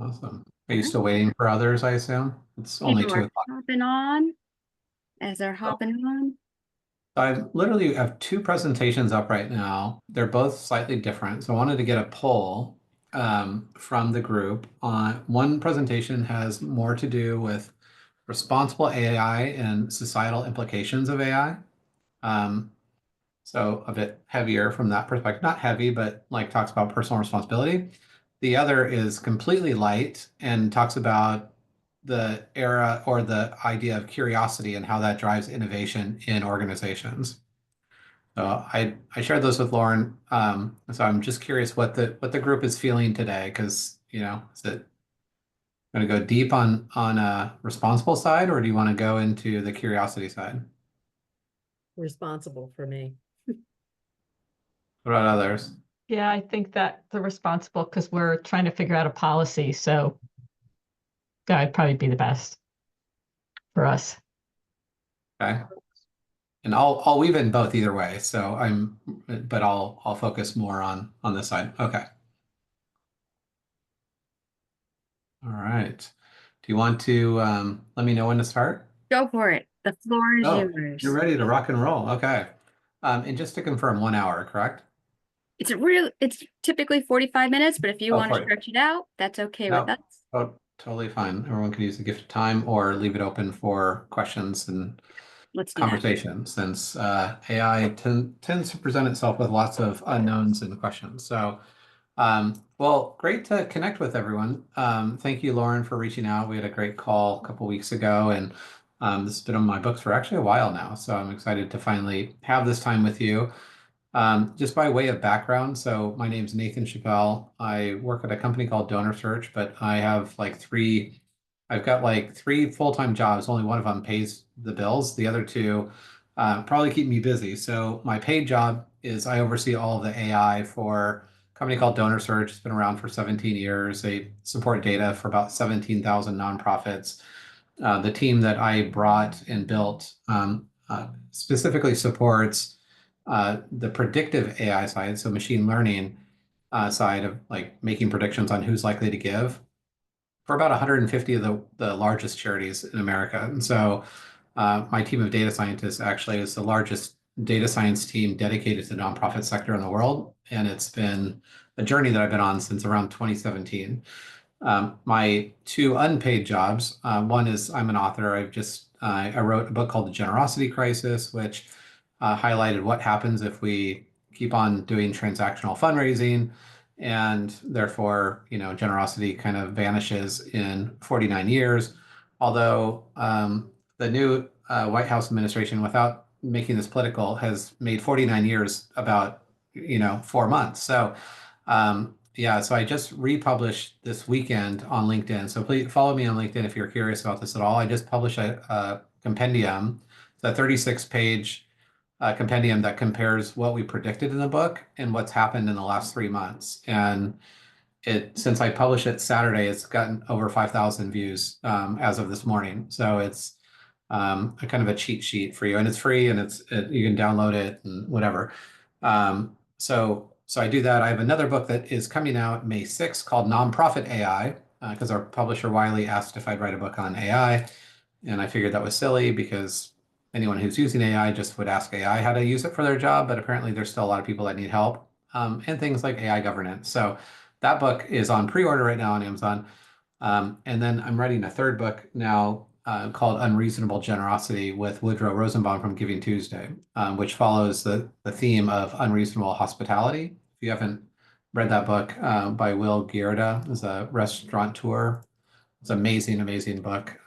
Awesome. Are you All right. still waiting for others, I assume? It's only People 2 are o'clock. hopping on as they're hopping on. I literally have two presentations up right now. They're both slightly different. So I wanted to get a poll from the group on one presentation has more to do with responsible AI and societal implications of AI. Um, so a bit heavier from that perspective, not heavy, but like talks about personal responsibility. The other is completely light and talks about the era or the idea of curiosity and how that drives innovation in organizations. So I shared those with Lauren. So I'm just curious what the group is feeling today, because is it going to go deep on a responsible side, or do you want to go into the curiosity side? Responsible for me. What about others? Yeah, I think that the responsible because we're trying to figure out a policy. So that would probably be the best for us. Okay. And I'll weave in both either way. So but I'll focus more on this side. Okay. All right. Do you want to let me know when to start? Go for it. The floor is Oh, you're yours. ready to rock and roll. Okay. And just to confirm, 1 hour, correct? It's typically 45 minutes, but if you Oh, want to 40. stretch it out, that's okay with No, us. oh, totally fine. Everyone can use the gift of time or leave it open for questions and Let's do that. conversation, since AI tends to present itself with lots of unknowns and questions. So, well, great to connect with everyone. Thank you, Lauren, for reaching out. We had a great call a couple weeks ago, and this has been on my books for actually a while now. So I'm excited to finally have this time with you. Just by way of background, so my name's Nathan Chappell. I work at a company called DonorSearch, but I've got like three full-time jobs. Only one of them pays the bills. The other two probably keep me busy. So my paid job is I oversee all of the AI for a company called DonorSearch. It's been around for 17 years. They support data for about 17,000 nonprofits. The team that I brought and built specifically supports the predictive AI side, so machine learning side of like making predictions on who's likely to give for about 150 of the largest charities in America. And so my team of data scientists actually is the largest data science team dedicated to the nonprofit sector in the world. And it's been a journey that I've been on since around 2017. My two unpaid jobs, one is I'm an author. I wrote a book called The Generosity Crisis, which highlighted what happens if we keep on doing transactional fundraising, and therefore, generosity kind of vanishes in 49 years. Although the new White House administration, without making this political, has made 49 years about 4 months. So yeah, so I just republished this weekend on LinkedIn. So please follow me on LinkedIn if you're curious about this at all. I just published a compendium. It's a 36-page compendium that compares what we predicted in the book and what's happened in the last 3 months. And since I published it Saturday, it's gotten over 5,000 views as of this morning. So it's a kind of a cheat sheet for you, and it's free, and you can download it and whatever. So I do that. I have another book that is coming out May 6th called Nonprofit AI, because our publisher Wiley asked if I'd write a book on AI, and I figured that was silly because anyone who's using AI just would ask AI how to use it for their job, but apparently there's still a lot of people that need help, and things like AI governance. So that book is on pre-order right now on Amazon. And then I'm writing a third book now called Unreasonable Generosity with Woodrow Rosenbaum from Giving Tuesday, which follows the theme of unreasonable hospitality. If you haven't read that book by Will Gierda, who's a restaurateur, it's an amazing, amazing book.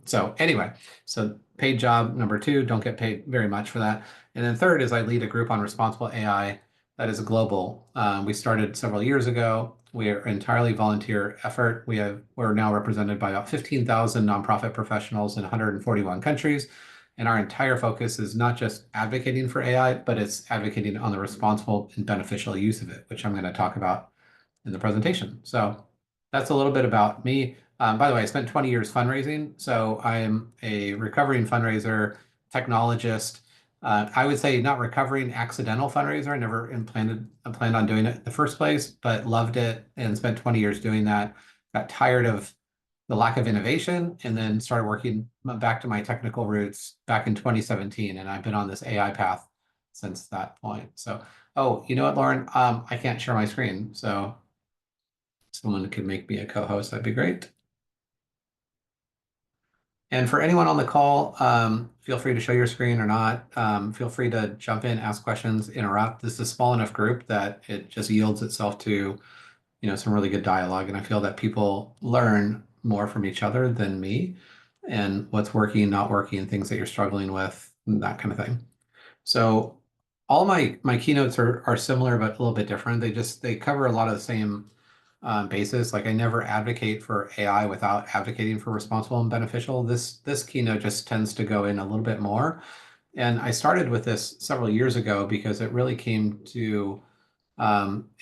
So anyway, so paid job number two, don't get paid very much for that. And then third is I lead a group on responsible AI that is global. We started several years ago. We are entirely volunteer effort. We're now represented by about 15,000 nonprofit professionals in 141 countries. And our entire focus is not just advocating for AI, but it's advocating on the responsible and beneficial use of it, which I'm going to talk about in the presentation. So that's a little bit about me. By the way, I spent 20 years fundraising, so I am a recovering fundraiser, technologist. I would say not recovering, accidental fundraiser. I never planned on doing it in the first place, but loved it and spent 20 years doing that. got tired of the lack of innovation, and then started working back to my technical roots back in 2017. And I've been on this AI path since that point. So, oh, you know what, Lauren? I can't share my screen. So someone could make me a co-host. That'd be great. And for anyone on the call, feel free to show your screen or not. Feel free to jump in, ask questions, interrupt. This is a small enough group that it just yields itself to, some really good dialogue. And I feel that people learn more from each other than me, and what's working, not working, things that you're struggling with, and that kind of thing. So all my keynotes are similar, but a little bit different. They cover a lot of the same basis. Like I never advocate for AI without advocating for responsible and beneficial. This keynote just tends to go in a little bit more. And I started with this several years ago because it really came to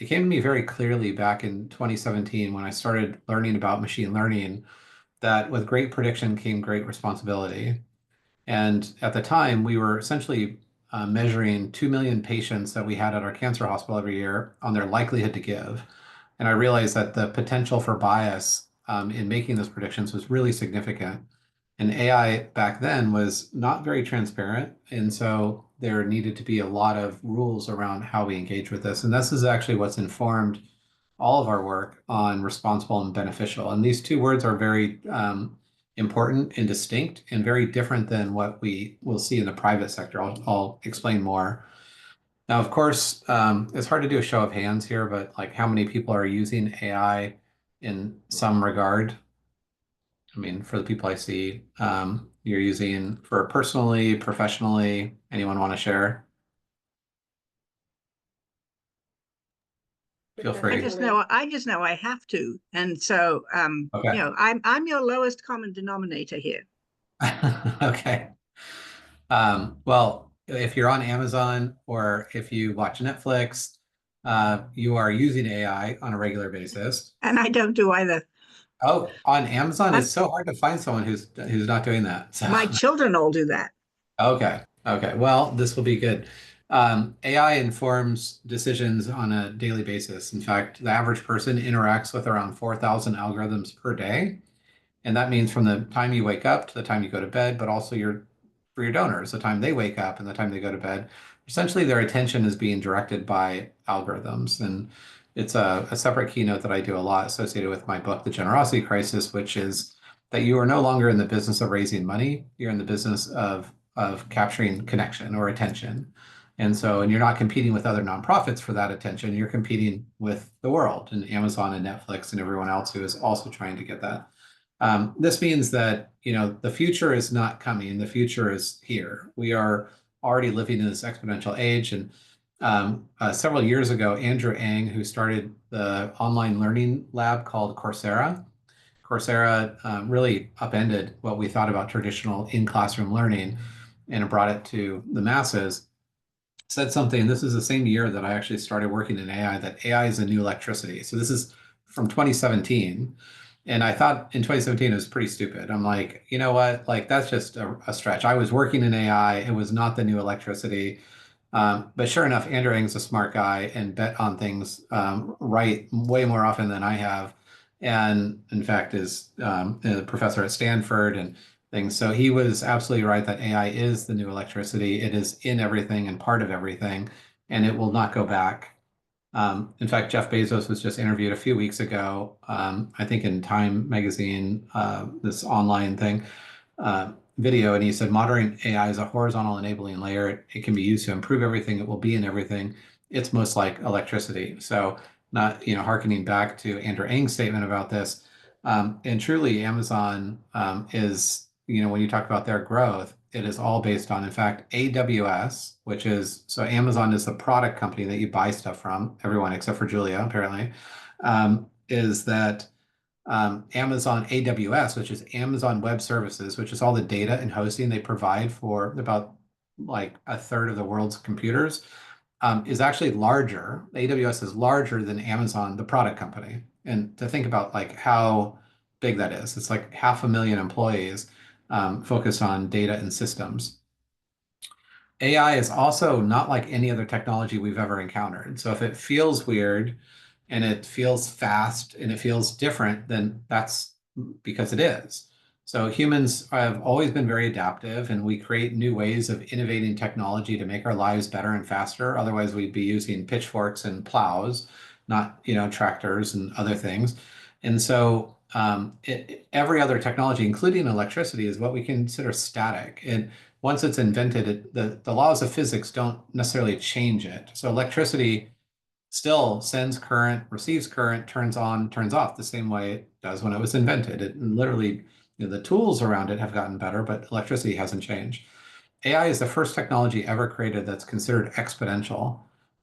me very clearly back in 2017 when I started learning about machine learning, that with great prediction came great responsibility. And at the time, we were essentially measuring 2 million patients that we had at our cancer hospital every year on their likelihood to give. And I realized that the potential for bias in making those predictions was really significant. And AI back then was not very transparent. And so there needed to be a lot of rules around how we engage with this. And this is actually what's informed all of our work on responsible and beneficial. And these two words are very important and distinct and very different than what we will see in the private sector. I'll explain more. Now, of course, it's hard to do a show of hands here, but like how many people are using AI in some regard? I mean, for the people I see, you're using for personally, professionally, anyone want to share? Feel I free. just know I have to. And so, Okay. I'm your lowest common denominator here. Okay. Well, if you're on Amazon or if you watch Netflix, you are using AI on a regular basis. And I don't do either. Oh, on Amazon, I'm, it's so hard to find someone who's not doing that. So, my children all do that. okay. Okay. Well, this will be good. AI informs decisions on a daily basis. In fact, the average person interacts with around 4,000 algorithms per day. And that means from the time you wake up to the time you go to bed, but also for your donors, the time they wake up and the time they go to bed. Essentially, their attention is being directed by algorithms. And it's a separate keynote that I do a lot associated with my book, The Generosity Crisis, which is that you are no longer in the business of raising money. You're in the business of capturing connection or attention. And you're not competing with other nonprofits for that attention. You're competing with the world and Amazon and Netflix and everyone else who is also trying to get that. This means that, the future is not coming. The future is here. We are already living in this exponential age. And several years ago, Andrew Ng, who started the online learning lab called Coursera really upended what we thought about traditional in-classroom learning, and it brought it to the masses. Said something, this is the same year that I actually started working in AI, that AI is the new electricity. So this is from 2017. And I thought in 2017 it was pretty stupid. I'm like, you know what? Like, that's just a stretch. I was working in AI. It was not the new electricity. But sure enough, Andrew Ng's a smart guy and bet on things right way more often than I have. And in fact, is a professor at Stanford and things. So he was absolutely right that AI is the new electricity. It is in everything and part of everything, and it will not go back. In fact, Jeff Bezos was just interviewed a few weeks ago, I think in Time magazine, this online thing, video, and he said modern AI is a horizontal enabling layer. It can be used to improve everything. It will be in everything. It's most like electricity. So not, hearkening back to Andrew Ng's statement about this. And truly, Amazon is, when you talk about their growth, it is all based on, in fact, AWS, which is, so Amazon is the product company that you buy stuff from, everyone except for Julia, apparently, is that Amazon AWS, which is Amazon Web Services, which is all the data and hosting they provide for about like a third of the world's computers, is actually larger. AWS is larger than Amazon, the product company. And to think about like how big that is, it's like 500,000 employees focused on data and systems. AI is also not like any other technology we've ever encountered. So if it feels weird, and it feels fast and it feels different, then that's because it is. So humans have always been very adaptive, and we create new ways of innovating technology to make our lives better and faster. Otherwise, we'd be using pitchforks and plows, not, tractors and other things. And so every other technology, including electricity, is what we consider static. And once it's invented, the laws of physics don't necessarily change it. So electricity still sends current, receives current, turns on, turns off the same way it does when it was invented. It literally, the tools around it have gotten better, but electricity hasn't changed. AI is the first technology ever created that's considered exponential.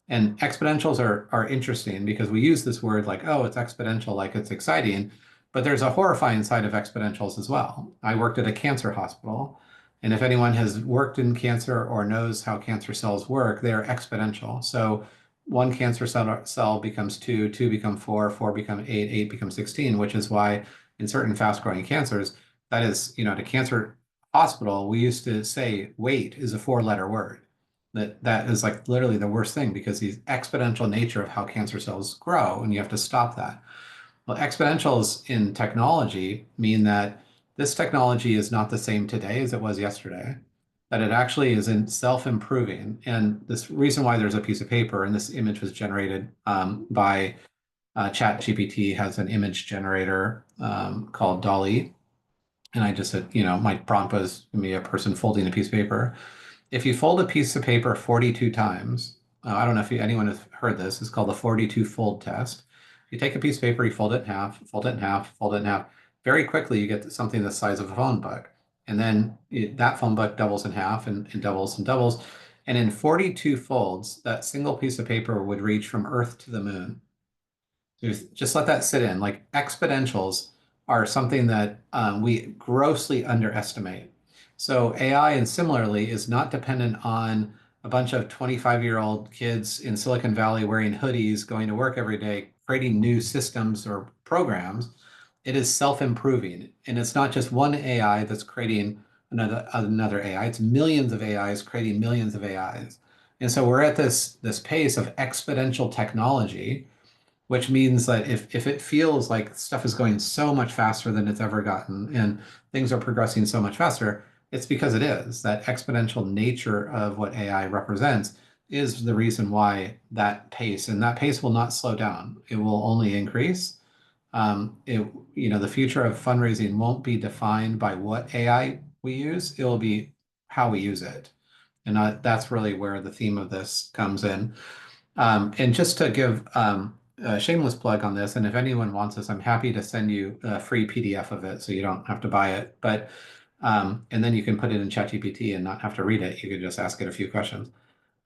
And exponentials are interesting because we use this word like, oh, it's exponential, like it's exciting, but there's a horrifying side of exponentials as well. I worked at a cancer hospital, and if anyone has worked in cancer or knows how cancer cells work, they're exponential. So one cancer cell becomes two, two become four, four become eight, eight becomes 16, which is why in certain fast-growing cancers, that is, at a cancer hospital, we used to say wait is a four-letter word. That is like literally the worst thing because the exponential nature of how cancer cells grow, and you have to stop that. Well, exponentials in technology mean that this technology is not the same today as it was yesterday, that it actually is in self-improving. And this reason why there's a piece of paper and this image was generated by ChatGPT has an image generator called Dolly. And I just said, my prompt was me a person folding a piece of paper. If you fold a piece of paper 42 times, I don't know if anyone has heard this, it's called the 42 fold test. You take a piece of paper, you fold it in half, fold it in half, fold it in half. Very quickly, you get something the size of a phone book. And then that phone book doubles in half and doubles and doubles. And in 42 folds, that single piece of paper would reach from Earth to the moon. Just let that sit in. Like exponentials are something that we grossly underestimate. So AI, and similarly, is not dependent on a bunch of 25-year-old kids in Silicon Valley wearing hoodies, going to work every day, creating new systems or programs. It is self-improving. And it's not just one AI that's creating another AI. It's millions of AIs creating millions of AIs. And so we're at this pace of exponential technology, which means that if it feels like stuff is going so much faster than it's ever gotten and things are progressing so much faster, it's because it is. That exponential nature of what AI represents is the reason why that pace, and that pace will not slow down. It will only increase. The future of fundraising won't be defined by what AI we use. It will be how we use it. And that's really where the theme of this comes in. And just to give a shameless plug on this, and if anyone wants this, I'm happy to send you a free PDF of it so you don't have to buy it. But and then you can put it in ChatGPT and not have to read it. You could just ask it a few questions.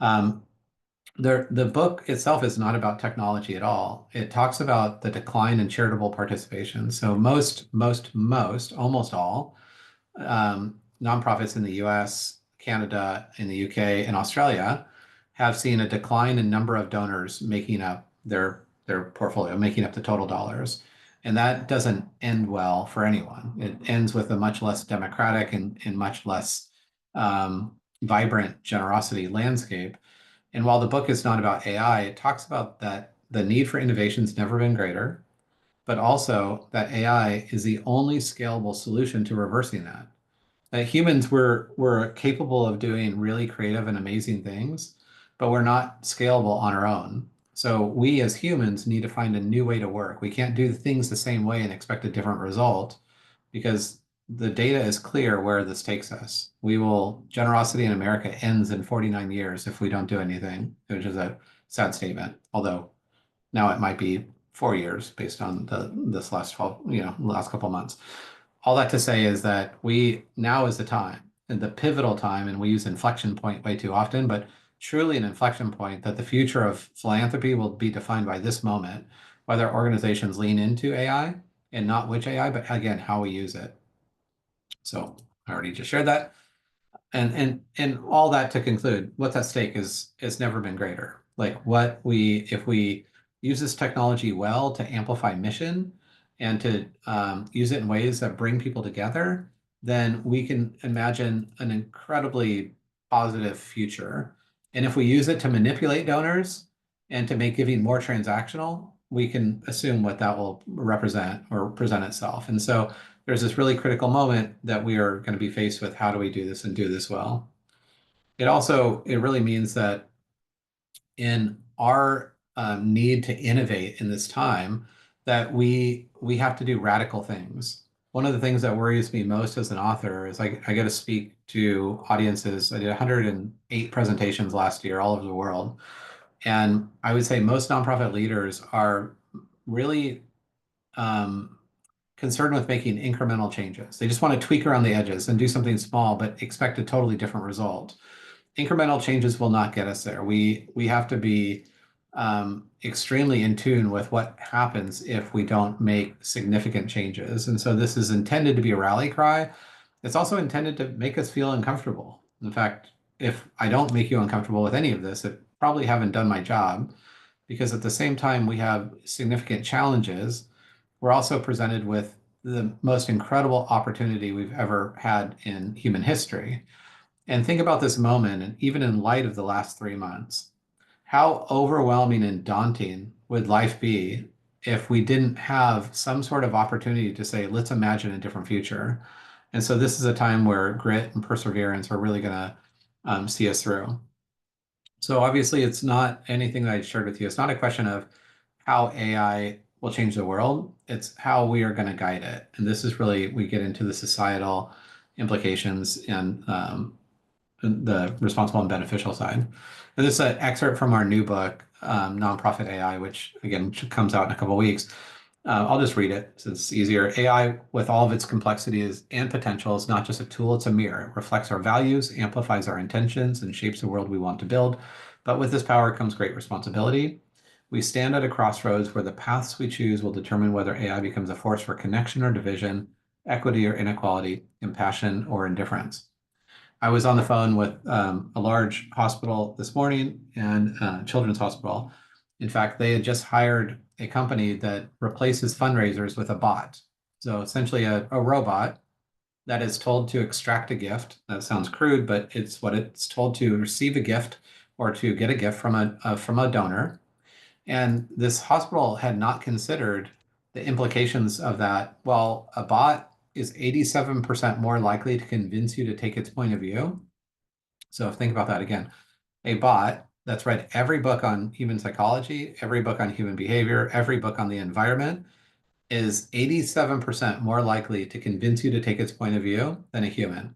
The book itself is not about technology at all. It talks about the decline in charitable participation. So almost all nonprofits in the US, Canada, in the UK, and Australia have seen a decline in number of donors making up their portfolio, making up the total dollars. And that doesn't end well for anyone. It ends with a much less democratic and much less vibrant generosity landscape. And while the book is not about AI, it talks about that the need for innovation has never been greater, but also that AI is the only scalable solution to reversing that. That humans were capable of doing really creative and amazing things, but we're not scalable on our own. So we as humans need to find a new way to work. We can't do things the same way and expect a different result because the data is clear where this takes us. Generosity in America ends in 49 years if we don't do anything, which is a sad statement. Although now it might be 4 years based on this last 12, last couple of months. All that to say is that now is the time, and the pivotal time, and we use inflection point way too often, but truly an inflection point that the future of philanthropy will be defined by this moment, whether organizations lean into AI and not which AI, but again, how we use it. So I already just shared that. And all that to conclude, what's at stake is never been greater. Like if we use this technology well to amplify mission and to use it in ways that bring people together, then we can imagine an incredibly positive future. And if we use it to manipulate donors and to make giving more transactional, we can assume what that will represent or present itself. And so there's this really critical moment that we are going to be faced with. How do we do this and do this well? It really means that in our need to innovate in this time, that we have to do radical things. One of the things that worries me most as an author is I get to speak to audiences. I did 108 presentations last year all over the world. And I would say most nonprofit leaders are really concerned with making incremental changes. They just want to tweak around the edges and do something small, but expect a totally different result. Incremental changes will not get us there. We have to be extremely in tune with what happens if we don't make significant changes. And so this is intended to be a rally cry. It's also intended to make us feel uncomfortable. In fact, if I don't make you uncomfortable with any of this, I probably haven't done my job, because at the same time we have significant challenges. We're also presented with the most incredible opportunity we've ever had in human history. And think about this moment, and even in light of the last 3 months, how overwhelming and daunting would life be if we didn't have some sort of opportunity to say, let's imagine a different future? And so this is a time where grit and perseverance are really going to see us through. So obviously, it's not anything that I shared with you. It's not a question of how AI will change the world. It's how we are going to guide it. And this is really, we get into the societal implications and the responsible and beneficial side. And this is an excerpt from our new book, Nonprofit AI, which again comes out in a couple of weeks. I'll just read it so it's easier. AI, with all of its complexities and potential, is not just a tool, it's a mirror. It reflects our values, amplifies our intentions, and shapes the world we want to build. But with this power comes great responsibility. We stand at a crossroads where the paths we choose will determine whether AI becomes a force for connection or division, equity or inequality, compassion or indifference. I was on the phone with a large hospital this morning, and children's hospital. In fact, they had just hired a company that replaces fundraisers with a bot. So essentially a robot that is told to extract a gift. That sounds crude, but it's what it's told to receive a gift or to get a gift from a donor. And this hospital had not considered the implications of that. Well, a bot is 87% more likely to convince you to take its point of view. So think about that again. A bot that's read every book on human psychology, every book on human behavior, every book on the environment is 87% more likely to convince you to take its point of view than a human.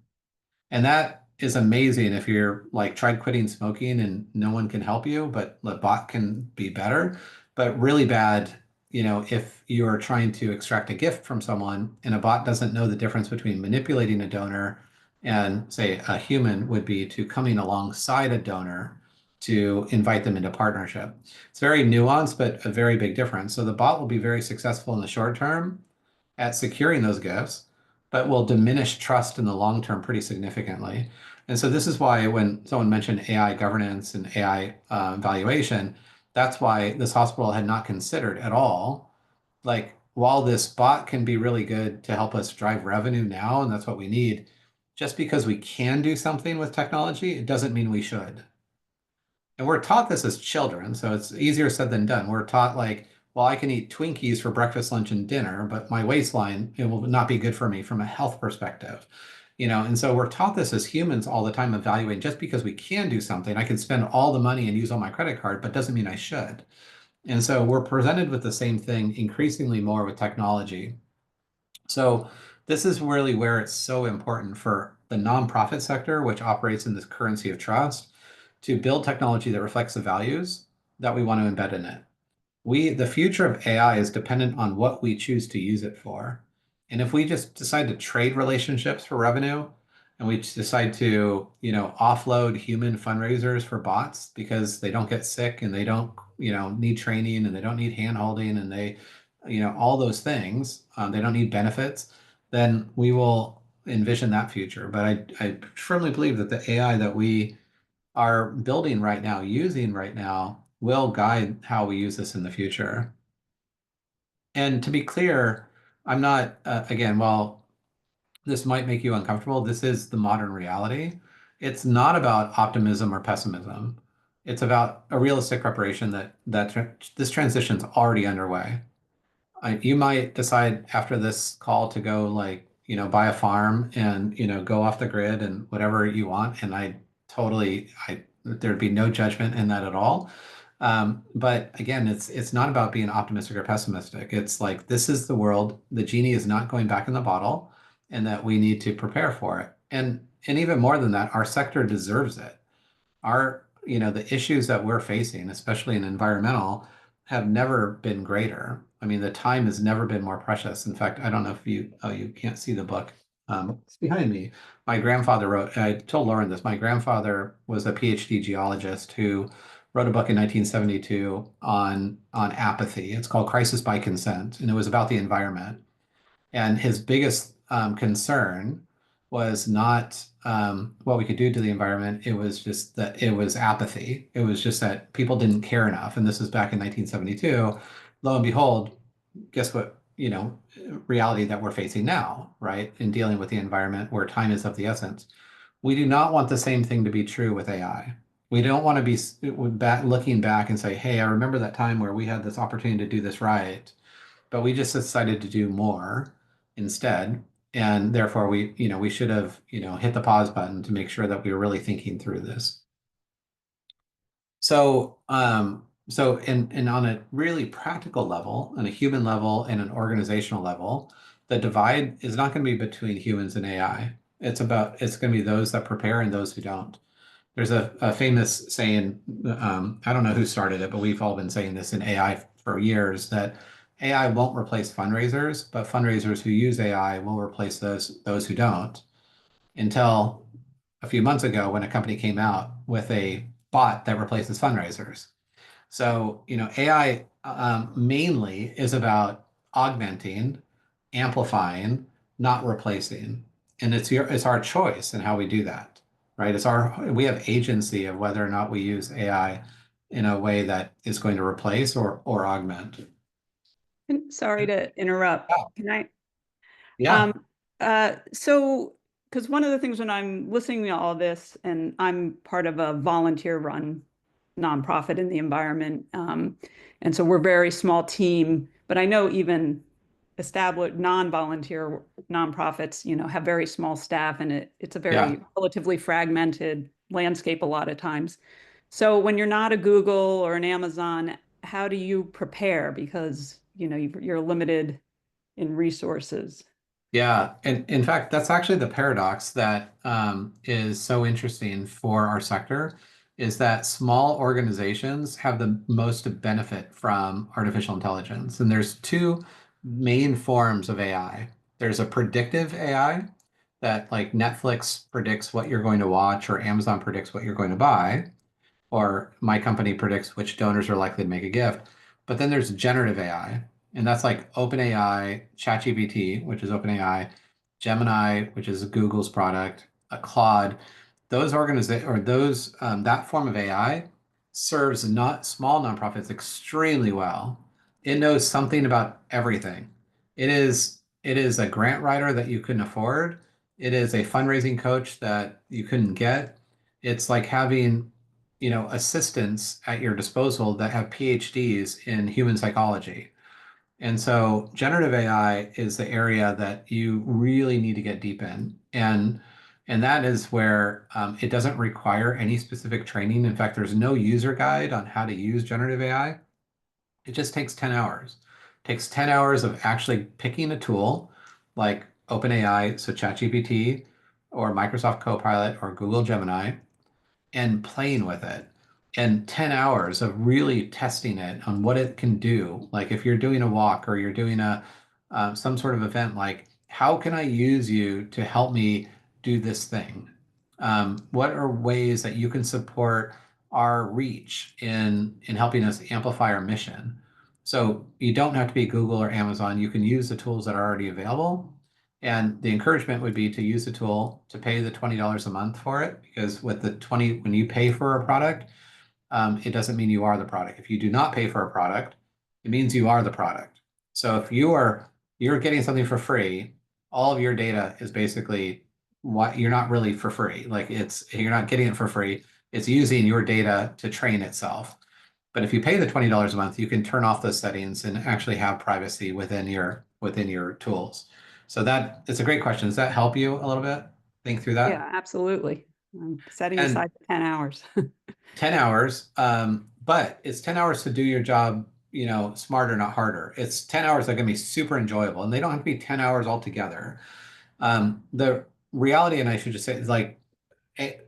And that is amazing if you're like tried quitting smoking and no one can help you, but the bot can be better. But really bad, if you're trying to extract a gift from someone and a bot doesn't know the difference between manipulating a donor and, say, a human would be to coming alongside a donor to invite them into partnership. It's very nuanced, but a very big difference. So the bot will be very successful in the short term at securing those gifts, but will diminish trust in the long term pretty significantly. And so this is why when someone mentioned AI governance and AI valuation, that's why this hospital had not considered at all, like, while this bot can be really good to help us drive revenue now, and that's what we need, just because we can do something with technology, it doesn't mean we should. And we're taught this as children, so it's easier said than done. We're taught like, well, I can eat Twinkies for breakfast, lunch, and dinner, but my waistline, it will not be good for me from a health perspective. And so we're taught this as humans all the time, evaluating just because we can do something, I can spend all the money and use all my credit card, but doesn't mean I should. And so we're presented with the same thing increasingly more with technology. So this is really where it's so important for the nonprofit sector, which operates in this currency of trust, to build technology that reflects the values that we want to embed in it. The future of AI is dependent on what we choose to use it for. And if we just decide to trade relationships for revenue, and we decide to, offload human fundraisers for bots because they don't get sick and they don't, need training and they don't need hand holding and they, all those things, they don't need benefits, then we will envision that future. But I firmly believe that the AI that we are building right now, using right now, will guide how we use this in the future. And to be clear, I'm not, again, while this might make you uncomfortable, this is the modern reality. It's not about optimism or pessimism. It's about a realistic preparation this transition's already underway. You might decide after this call to go like, buy a farm and, go off the grid and whatever you want. And there'd be no judgment in that at all. But again, it's not about being optimistic or pessimistic. It's like, this is the world. The genie is not going back in the bottle, and that we need to prepare for it. And even more than that, our sector deserves it. The issues that we're facing, especially in environmental, have never been greater. I mean, the time has never been more precious. In fact, I don't know if you can't see the book. It's behind me. My grandfather wrote, I told Lauren this, my grandfather was a PhD geologist who wrote a book in 1972 on apathy. It's called Crisis by Consent, and it was about the environment. And his biggest concern was not what we could do to the environment. It was just that it was apathy. It was just that people didn't care enough. And this was back in 1972. Lo and behold, guess what, reality that we're facing now, right? In dealing with the environment where time is of the essence. We do not want the same thing to be true with AI. We don't want to be looking back and say, hey, I remember that time where we had this opportunity to do this right, but we just decided to do more instead. And therefore we should have, hit the pause button to make sure that we were really thinking through this. And on a really practical level, on a human level and an organizational level, the divide is not going to be between humans and AI. It's going to be those that prepare and those who don't. There's a famous saying, I don't know who started it, but we've all been saying this in AI for years, that AI won't replace fundraisers, but fundraisers who use AI will replace those who don't. Until a few months ago when a company came out with a bot that replaces fundraisers. So, AI mainly is about augmenting, amplifying, not replacing. And it's our choice in how we do that, right? We have agency of whether or not we use AI in a way that is going to replace or augment. Sorry to interrupt. Yeah. Can I? Yeah. So, because one of the things when I'm listening to all this, and I'm part of a volunteer-run nonprofit in the environment, and so we're a very small team, but I know even established non-volunteer nonprofits, have very small staff, and it's a very relatively fragmented landscape a lot of times. So when you're not a Google or an Amazon, how do you prepare? Because, you're limited in resources. Yeah, and in fact, that's actually the paradox that is so interesting for our sector, is that small organizations have the most to benefit from artificial intelligence. And there's two main forms of AI. There's a predictive AI that, like, Netflix predicts what you're going to watch, or Amazon predicts what you're going to buy, or my company predicts which donors are likely to make a gift. But then there's generative AI, and that's like OpenAI, ChatGPT, which is OpenAI, Gemini, which is Google's product, Claude. That form of AI serves not small nonprofits extremely well. It knows something about everything. It is a grant writer that you couldn't afford. It is a fundraising coach that you couldn't get. It's like having, assistants at your disposal that have PhDs in human psychology. And so generative AI is the area that you really need to get deep in. And that is where it doesn't require any specific training. In fact, there's no user guide on how to use generative AI. It just takes 10 hours. It takes 10 hours of actually picking a tool like OpenAI, so ChatGPT, or Microsoft Copilot, or Google Gemini, and playing with it, and 10 hours of really testing it on what it can do. Like if you're doing a walk or you're doing some sort of event, like, how can I use you to help me do this thing? What are ways that you can support our reach in helping us amplify our mission? So you don't have to be Google or Amazon. You can use the tools that are already available. And the encouragement would be to use the tool, to pay the $20 a month for it, because when you pay for a product, it doesn't mean you are the product. If you do not pay for a product, it means you are the product. So if you're getting something for free, all of your data is basically what you're not really for free. Like you're not getting it for free. It's using your data to train itself. But if you pay the $20 a month, you can turn off those settings and actually have privacy within your tools. So that it's a great question. Does that help you a little bit? Think through that? Yeah, absolutely. I'm setting And aside 10 hours. 10 hours, but it's 10 hours to do your job, smarter, not harder. It's 10 hours that are going to be super enjoyable, and they don't have to be 10 hours altogether. The reality, and I should just say, is like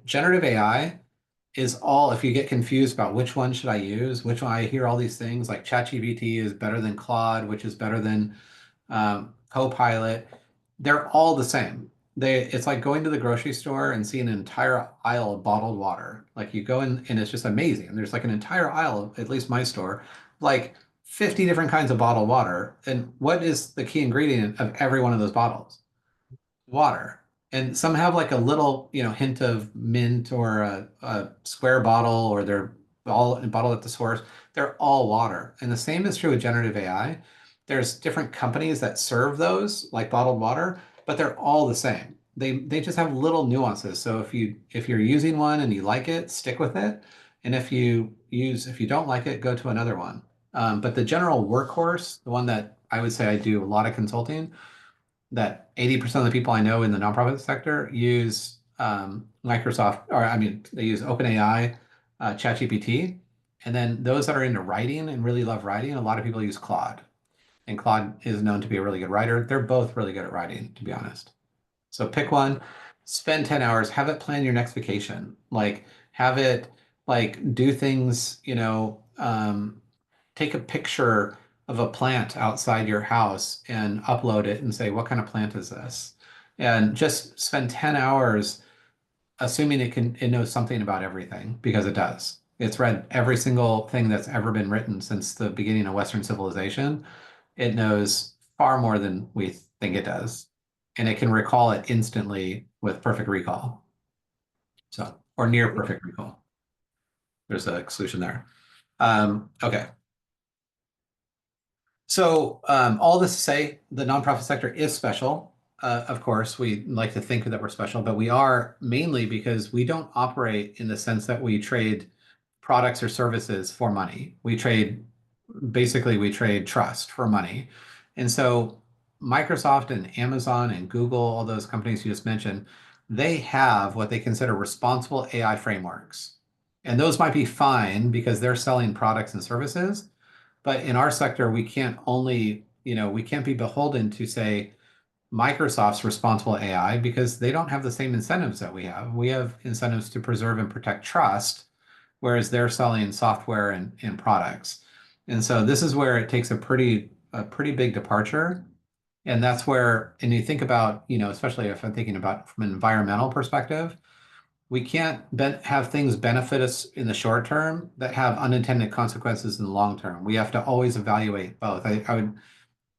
generative AI is all, if you get confused about which one should I use, which one, I hear all these things like ChatGPT is better than Claude, which is better than Copilot. They're all the same. It's like going to the grocery store and seeing an entire aisle of bottled water. Like you go in and it's just amazing. And there's like an entire aisle, at least my store, like 50 different kinds of bottled water. And what is the key ingredient of every one of those bottles? Water. And some have like a little, hint of mint or a square bottle, or they're all bottled at the source. They're all water. And the same is true with generative AI. There's different companies that serve those like bottled water, but they're all the same. They just have little nuances. So if you're using one and you like it, stick with it. And if you don't like it, go to another one. But the general workhorse, the one that I would say I do a lot of consulting, that 80% of the people I know in the nonprofit sector use Microsoft, or I mean, they use OpenAI, ChatGPT. And then those that are into writing and really love writing, a lot of people use Claude. And Claude is known to be a really good writer. They're both really good at writing, to be honest. So pick one, spend 10 hours, have it plan your next vacation. Like have it like do things, take a picture of a plant outside your house and upload it and say, what kind of plant is this? And just spend 10 hours assuming it knows something about everything, because it does. It's read every single thing that's ever been written since the beginning of Western civilization. It knows far more than we think it does. And it can recall it instantly with perfect recall. So, or near perfect recall. There's an exclusion there. Okay. So all this to say, the nonprofit sector is special. Of course, we like to think that we're special, but we are mainly because we don't operate in the sense that we trade products or services for money. We trade trust for money. And so Microsoft and Amazon and Google, all those companies you just mentioned, they have what they consider responsible AI frameworks. And those might be fine because they're selling products and services. But in our sector, we can't be beholden to, say, Microsoft's responsible AI, because they don't have the same incentives that we have. We have incentives to preserve and protect trust, whereas they're selling software and products. And so this is where it takes a pretty big departure. And that's where, and you think about, especially if I'm thinking about from an environmental perspective, we can't have things benefit us in the short term that have unintended consequences in the long term. We have to always evaluate both.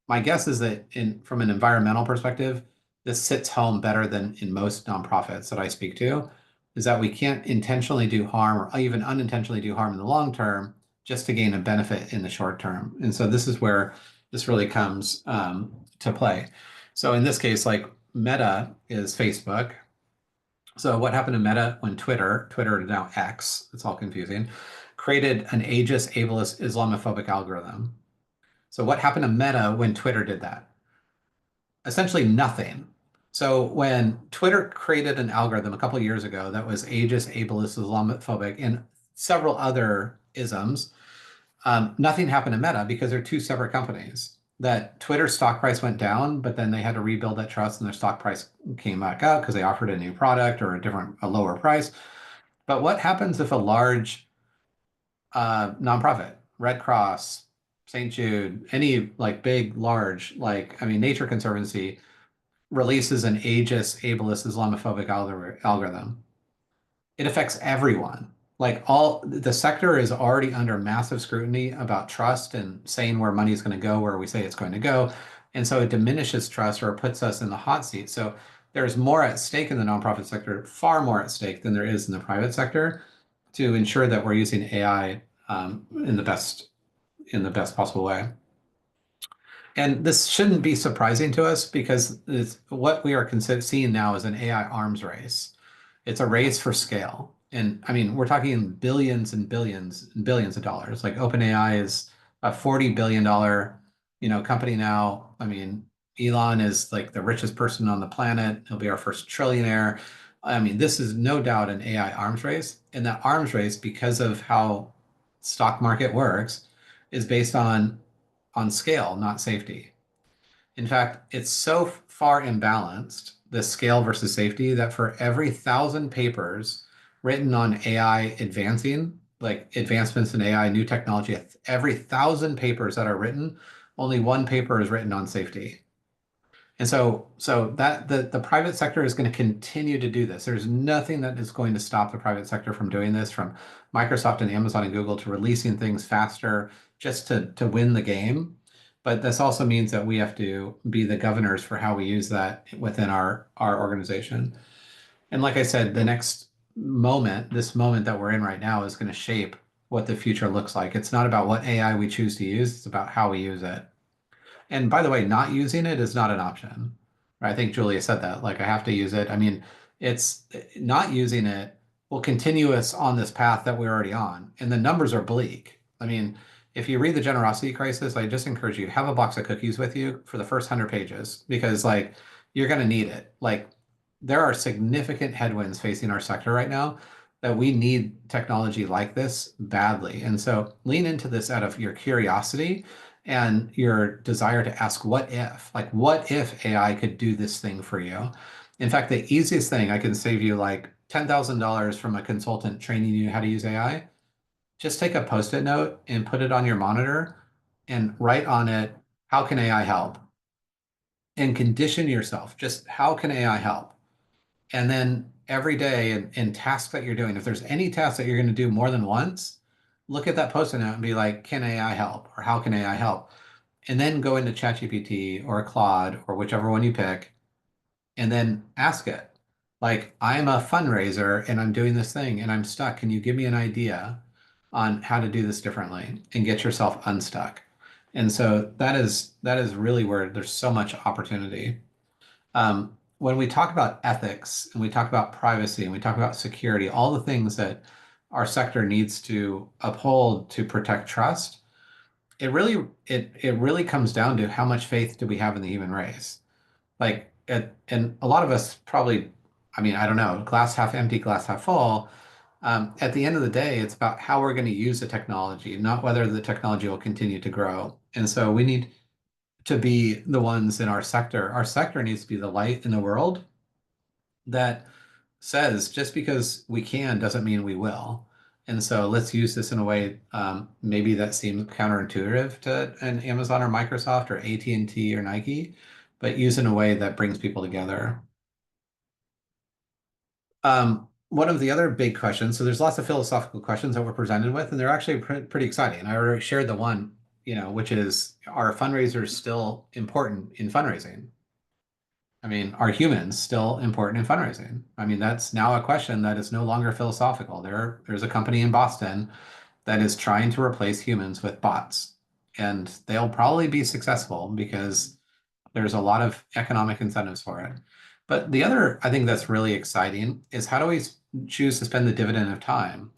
My guess is that from an environmental perspective, this sits home better than in most nonprofits that I speak to, is that we can't intentionally do harm or even unintentionally do harm in the long term just to gain a benefit in the short term. And so this is where this really comes to play. So in this case, like Meta is Facebook. So what happened to Meta when Twitter is now X, it's all confusing, created an ageist, ableist, Islamophobic algorithm? So what happened to Meta when Twitter did that? Essentially nothing. So when Twitter created an algorithm a couple of years ago that was ageist, ableist, Islamophobic, and several other isms, nothing happened to Meta because they're two separate companies. That Twitter stock price went down, but then they had to rebuild that trust and their stock price came back up because they offered a new product or a lower price. But what happens if a large nonprofit, Red Cross, St. Jude, any like big, large, Nature Conservancy releases an ageist, ableist, Islamophobic algorithm? It affects everyone. Like the sector is already under massive scrutiny about trust and saying where money is going to go, where we say it's going to go. And so it diminishes trust or puts us in the hot seat. So there's more at stake in the nonprofit sector, far more at stake than there is in the private sector, to ensure that we're using AI in the best possible way. And this shouldn't be surprising to us because what we are seeing now is an AI arms race. It's a race for scale. And I mean, we're talking billions and billions and billions of dollars. Like OpenAI is a $40 billion, company now. I mean, Elon is like the richest person on the planet. He'll be our first trillionaire. I mean, this is no doubt an AI arms race. And that arms race, because of how stock market works, is based on scale, not safety. In fact, it's so far imbalanced, the scale versus safety, that for every 1,000 papers written on AI advancing, like advancements in AI, new technology, every 1,000 papers that are written, only one paper is written on safety. And so that the private sector is going to continue to do this. There's nothing that is going to stop the private sector from doing this, from Microsoft and Amazon and Google to releasing things faster just to win the game. But this also means that we have to be the governors for how we use that within our organization. And like I said, this moment that we're in right now is going to shape what the future looks like. It's not about what AI we choose to use, it's about how we use it. And by the way, not using it is not an option. Right? I think Julia said that. Like, I have to use it. I mean, it's not using it will continue us on this path that we're already on. And the numbers are bleak. I mean, if you read the generosity crisis, I just encourage you, have a box of cookies with you for the first 100 pages, because like you're going to need it. Like, there are significant headwinds facing our sector right now that we need technology like this badly. And so lean into this out of your curiosity and your desire to ask what if, like what if AI could do this thing for you? In fact, the easiest thing, I can save you like $10,000 from a consultant training you how to use AI. Just take a Post-it note and put it on your monitor and write on it, how can AI help? And condition yourself, just how can AI help? And then every day in tasks that you're doing, if there's any task that you're going to do more than once, look at that Post-it note and be like, can AI help? Or how can AI help? And then go into ChatGPT or Claude or whichever one you pick, and then ask it. Like, I'm a fundraiser and I'm doing this thing and I'm stuck. Can you give me an idea on how to do this differently and get yourself unstuck? And so that is really where there's so much opportunity. When we talk about ethics and we talk about privacy and we talk about security, all the things that our sector needs to uphold to protect trust, it really comes down to how much faith do we have in the human race. And a lot of us probably, I mean, I don't know, glass half empty, glass half full. At the end of the day, it's about how we're going to use the technology, not whether the technology will continue to grow. And so we need to be the ones in our sector. Our sector needs to be the light in the world that says just because we can doesn't mean we will. And so let's use this in a way, maybe that seems counterintuitive to an Amazon or Microsoft or AT&T or Nike, but use in a way that brings people together. One of the other big questions, so there's lots of philosophical questions that we're presented with, and they're actually pretty exciting. I already shared the one, which is, are fundraisers still important in fundraising? I mean, are humans still important in fundraising? I mean, that's now a question that is no longer philosophical. There's a company in Boston that is trying to replace humans with bots, and they'll probably be successful because there's a lot of economic incentives for it. But the other, I think that's really exciting is, how do we choose to spend the dividend of time?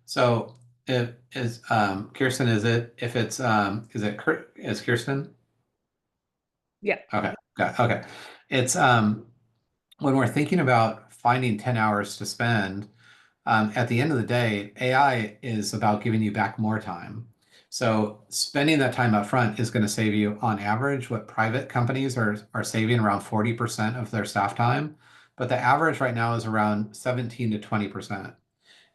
So Kirsten, is Kirsten? Yeah. Okay. Okay. It's when we're thinking about finding 10 hours to spend, at the end of the day, AI is about giving you back more time. So spending that time up front is going to save you, on average, what private companies are saving, around 40% of their staff time. But the average right now is around 17 to 20%.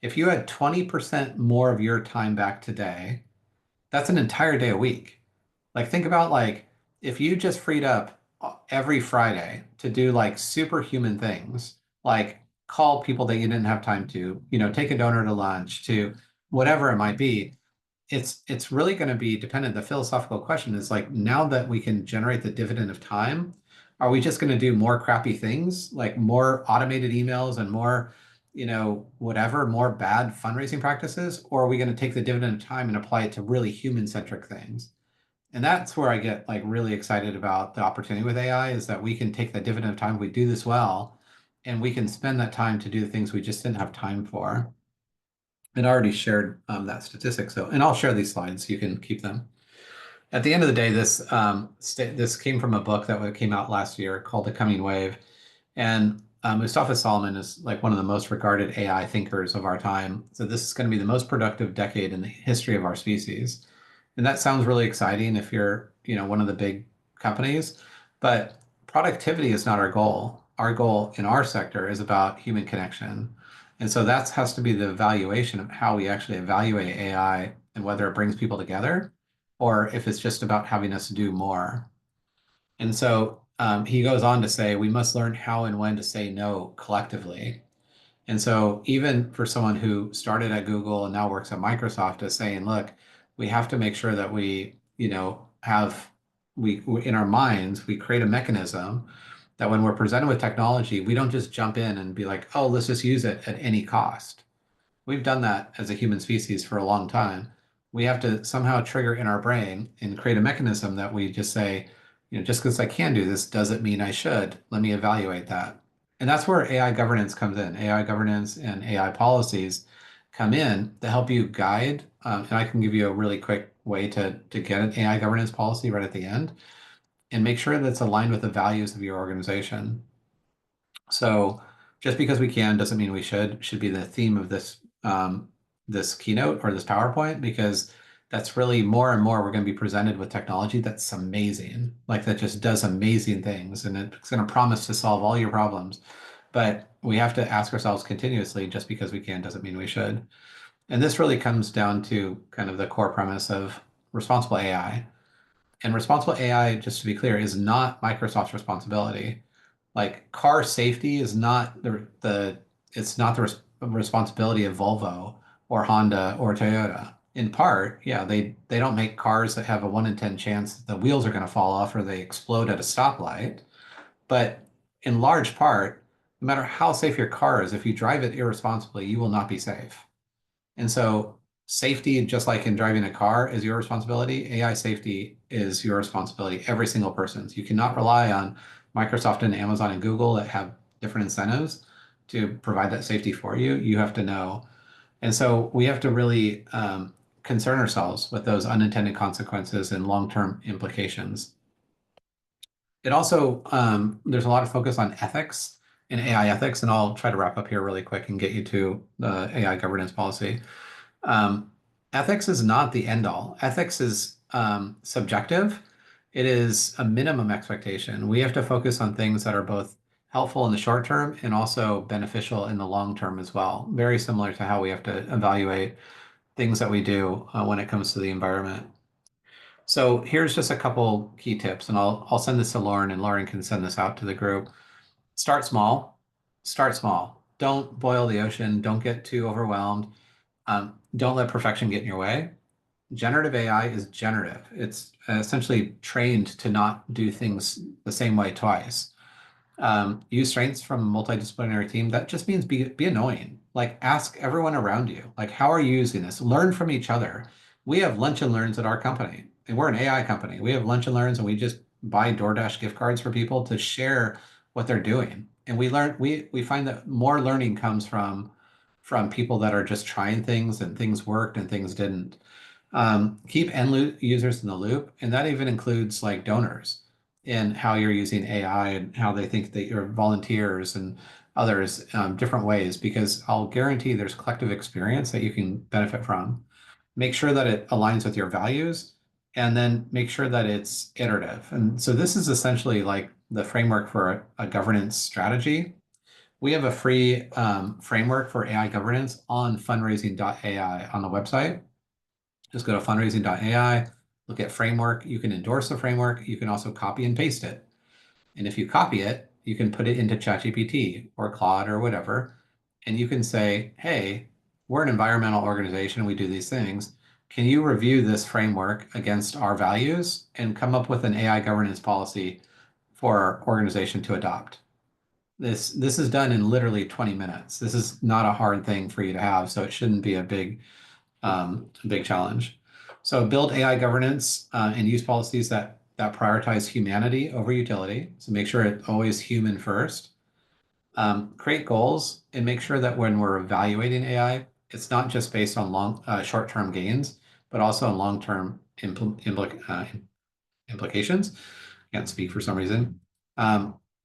If you had 20% more of your time back today, that's an entire day a week. Like, think about, like, if you just freed up every Friday to do like superhuman things, like call people that you didn't have time to, take a donor to lunch, to whatever it might be. It's really going to be dependent. The philosophical question is, like, now that we can generate the dividend of time, are we just going to do more crappy things, like more automated emails and more, whatever, more bad fundraising practices? Or are we going to take the dividend of time and apply it to really human-centric things? And that's where I get like really excited about the opportunity with AI, is that we can take the dividend of time, if we do this well, and we can spend that time to do the things we just didn't have time for. And I already shared that statistic. So, and I'll share these slides so you can keep them. At the end of the day, this came from a book that came out last year called The Coming Wave. And Mustafa Salman is like one of the most regarded AI thinkers of our time. So this is going to be the most productive decade in the history of our species. And that sounds really exciting if you're, one of the big companies, but productivity is not our goal. Our goal in our sector is about human connection. And so that has to be the evaluation of how we actually evaluate AI and whether it brings people together or if it's just about having us do more. And so he goes on to say, we must learn how and when to say no collectively. And so even for someone who started at Google and now works at Microsoft is saying, look, we have to make sure that we in our minds, we create a mechanism that when we're presented with technology, we don't just jump in and be like, oh, let's just use it at any cost. We've done that as a human species for a long time. We have to somehow trigger in our brain and create a mechanism that we just say, just because I can do this doesn't mean I should. Let me evaluate that. And that's where AI governance comes in. AI governance and AI policies come in to help you guide. And I can give you a really quick way to get an AI governance policy right at the end and make sure that it's aligned with the values of your organization. So just because we can doesn't mean we should be the theme of this keynote or this PowerPoint, because that's really more and more we're going to be presented with technology that's amazing, like that just does amazing things, and it's going to promise to solve all your problems. But we have to ask ourselves continuously, just because we can doesn't mean we should. And this really comes down to kind of the core premise of responsible AI. And responsible AI, just to be clear, is not Microsoft's responsibility. Like car safety is not it's not the responsibility of Volvo or Honda or Toyota. In part, yeah, they don't make cars that have a 1 in 10 chance that the wheels are going to fall off or they explode at a stoplight. But in large part, no matter how safe your car is, if you drive it irresponsibly, you will not be safe. And so safety, just like in driving a car, is your responsibility. AI safety is your responsibility, every single person's. You cannot rely on Microsoft and Amazon and Google that have different incentives to provide that safety for you. You have to know. And so we have to really concern ourselves with those unintended consequences and long-term implications. It also, there's a lot of focus on ethics and AI ethics, and I'll try to wrap up here really quick and get you to the AI governance policy. Ethics is not the end all. Ethics is subjective. It is a minimum expectation. We have to focus on things that are both helpful in the short term and also beneficial in the long term as well. Very similar to how we have to evaluate things that we do when it comes to the environment. So here's just a couple key tips, and I'll send this to Lauren, and Lauren can send this out to the group. Start small. Start small. Don't boil the ocean. Don't get too overwhelmed. Don't let perfection get in your way. Generative AI is generative. It's essentially trained to not do things the same way twice. Use strengths from a multidisciplinary team. That just means be annoying. Like ask everyone around you, like, how are you using this? Learn from each other. We have lunch and learns at our company, and we're an AI company. We have lunch and learns, and we just buy DoorDash gift cards for people to share what they're doing. And we find that more learning comes from people that are just trying things, and things worked and things didn't. Keep end users in the loop, and that even includes like donors and how you're using AI and how they think that you're volunteers and others, different ways, because I'll guarantee there's collective experience that you can benefit from. Make sure that it aligns with your values, and then make sure that it's iterative. And so this is essentially like the framework for a governance strategy. We have a free framework for AI governance on Fundraising.AI on the website. Just go to Fundraising.AI, look at framework. You can endorse the framework. You can also copy and paste it. And if you copy it, you can put it into ChatGPT or Claude or whatever. And you can say, hey, we're an environmental organization. We do these things. Can you review this framework against our values and come up with an AI governance policy for our organization to adopt? This is done in literally 20 minutes. This is not a hard thing for you to have, so it shouldn't be a big challenge. So build AI governance and use policies that prioritize humanity over utility. So make sure it's always human first. Create goals and make sure that when we're evaluating AI, it's not just based on short-term gains, but also on long-term implications. Can't speak for some reason.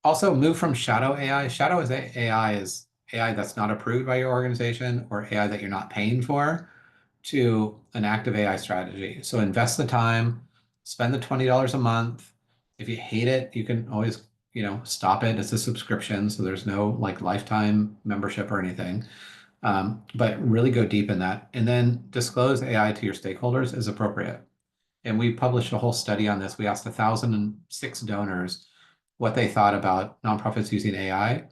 Also move from shadow AI. Shadow AI is AI that's not approved by your organization or AI that you're not paying for, to an active AI strategy. So invest the time, spend the $20 a month. If you hate it, you can always, stop it. It's a subscription, so there's no like lifetime membership or anything. But really go deep in that, and then disclose AI to your stakeholders as appropriate. And we published a whole study on this. We asked 1,006 donors what they thought about nonprofits using AI.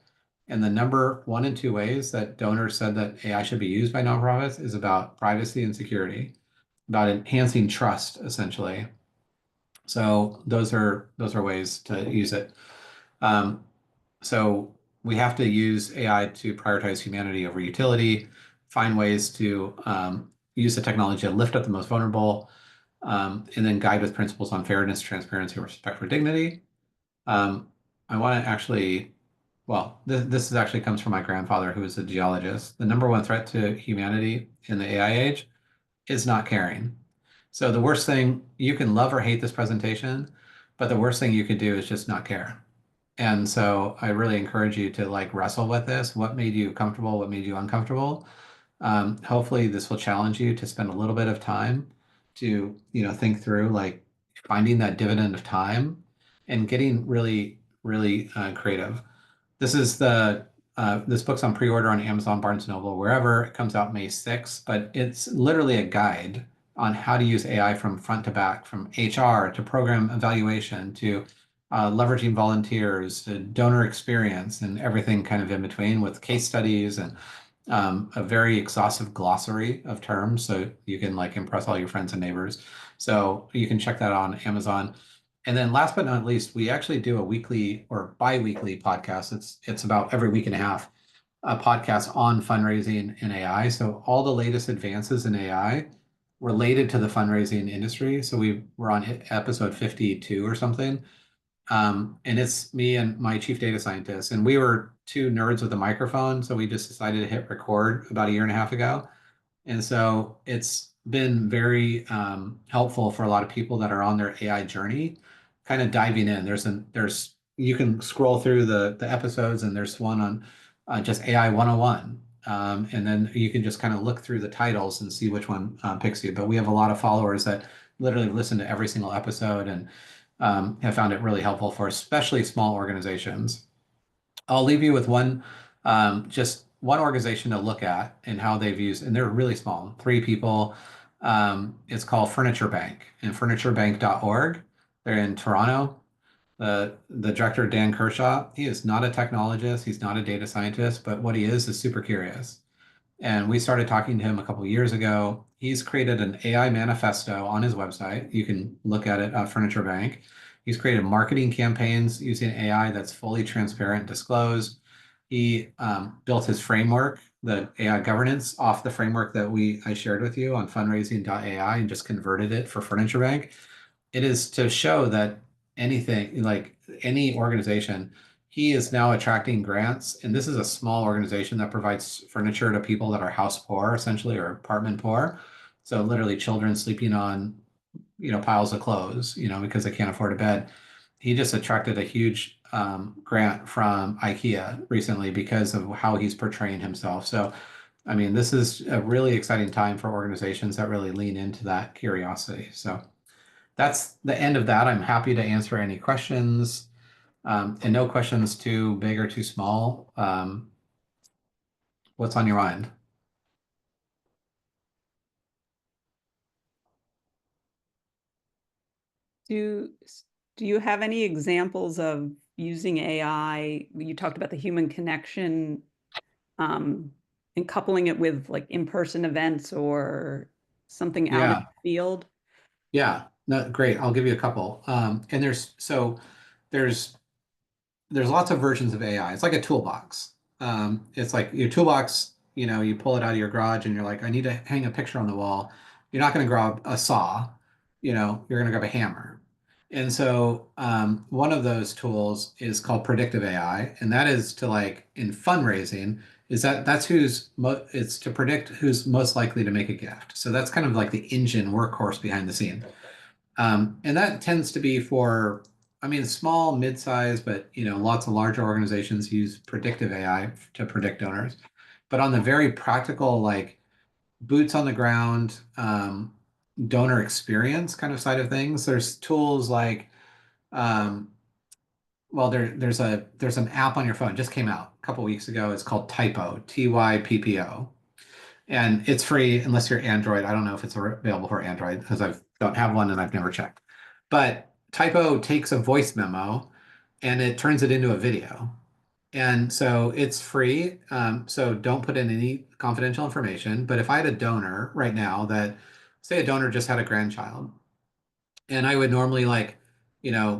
And the number 1 and 2 ways that donors said that AI should be used by nonprofits is about privacy and security, about enhancing trust, essentially. So those are ways to use it. So we have to use AI to prioritize humanity over utility, find ways to use the technology to lift up the most vulnerable, and then guide with principles on fairness, transparency, and respect for dignity. I want to actually, well, this actually comes from my grandfather, who was a geologist. The number 1 threat to humanity in the AI age is not caring. So the worst thing, you can love or hate this presentation, but the worst thing you could do is just not care. And so I really encourage you to like wrestle with this. What made you comfortable? What made you uncomfortable? Hopefully this will challenge you to spend a little bit of time to, think through like finding that dividend of time and getting really, really creative. This book's on pre-order on Amazon, Barnes & Noble, wherever. It comes out May 6th, but it's literally a guide on how to use AI from front to back, from HR to program evaluation to leveraging volunteers to donor experience and everything kind of in between, with case studies and a very exhaustive glossary of terms, so you can like impress all your friends and neighbors. So you can check that on Amazon. And then last but not least, we actually do a weekly or bi-weekly podcast. It's about every week and a half, a podcast on fundraising and AI. So all the latest advances in AI related to the fundraising industry. So we're on episode 52 or something. And it's me and my chief data scientist, and we were 2 nerds with a microphone. So we just decided to hit record about a year and a half ago. And so it's been very helpful for a lot of people that are on their AI journey, kind of diving in. You can scroll through the episodes, and there's one on just AI 101. And then you can just kind of look through the titles and see which one picks you. But we have a lot of followers that literally listen to every single episode and have found it really helpful for especially small organizations. I'll leave you with just one organization to look at and how they've used, and they're really small, 3 people. It's called Furniture Bank, and furniturebank.org. They're in Toronto. The director, Dan Kershaw, he is not a technologist, he's not a data scientist, but what he is super curious. And we started talking to him a couple of years ago. He's created an AI manifesto on his website. You can look at it, Furniture Bank. He's created marketing campaigns using AI that's fully transparent, disclosed. He built his framework, the AI governance, off the framework that I shared with you on Fundraising.AI, and just converted it for Furniture Bank. It is to show that anything, like any organization, he is now attracting grants. And this is a small organization that provides furniture to people that are house poor, essentially, or apartment poor. So literally children sleeping on, piles of clothes, because they can't afford a bed. He just attracted a huge grant from IKEA recently because of how he's portraying himself. So, I mean, this is a really exciting time for organizations that really lean into that curiosity. So that's the end of that. I'm happy to answer any questions, and no questions too big or too small. What's on your mind? Do you have any examples of using AI? You talked about the human connection, and coupling it with like in-person events or something out in Yeah. the field. Yeah, no, great. I'll give you a couple. And there's lots of versions of AI. It's like a toolbox. It's like your toolbox, you pull it out of your garage and you're like, I need to hang a picture on the wall. You're not going to grab a saw, you're going to grab a hammer. And so one of those tools is called predictive AI, and that is to like in fundraising, is that's it's to predict who's most likely to make a gift. So that's kind of like the engine workhorse behind the scene. And that tends to be for, I mean, small, mid-size, but lots of larger organizations use predictive AI to predict donors. But on the very practical, like boots on the ground, donor experience kind of side of things, there's tools like, um, well, there's an app on your phone, just came out a couple weeks ago. It's called Typo, Typpo. And it's free unless you're Android. I don't know if it's available for Android because I don't have one and I've never checked. But Typo takes a voice memo and it turns it into a video. And so it's free. So don't put in any confidential information. But if I had a donor right now that, say a donor just had a grandchild, and I would normally like,